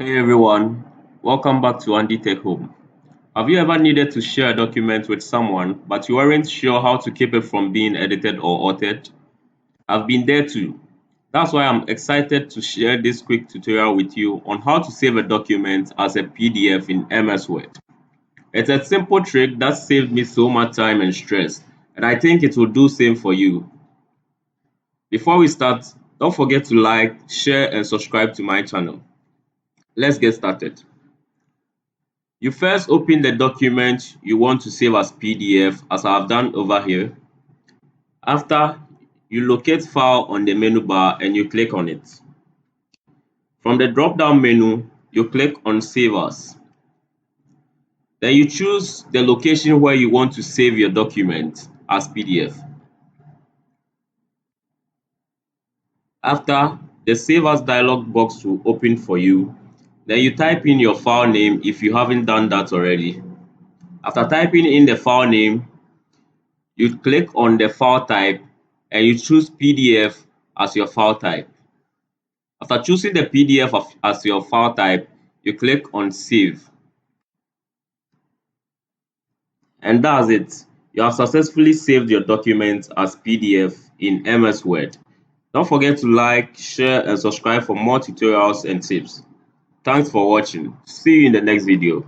Hey everyone, welcome back to Andytechome. Have you ever needed to share a document with someone but you weren't sure how to keep it from being edited or altered? I've been there too. That's why I'm excited to share this quick tutorial with you on how to save a document as a PDF in MS Word. It's a simple trick that saved me so much time and stress, and I think it will do same for you. Before we start, don't forget to like, share and subscribe to my channel. Let's get started. You first open the document you want to save as PDF as I have done over here. After, you locate File on the menu bar and you click on it. From the drop-down menu, you click on Save As. Then you choose the location where you want to save your document as PDF. After, the Save As dialog box will open for you. Then you type in your file name if you haven't done that already. After typing in the file name, you click on the file type and you choose PDF as your file type. After choosing the PDF as your file type, you click on Save. And that's it. You have successfully saved your document as PDF in MS Word. Don't forget to like, share, and subscribe for more tutorials and tips. Thanks for watching. See you in the next video.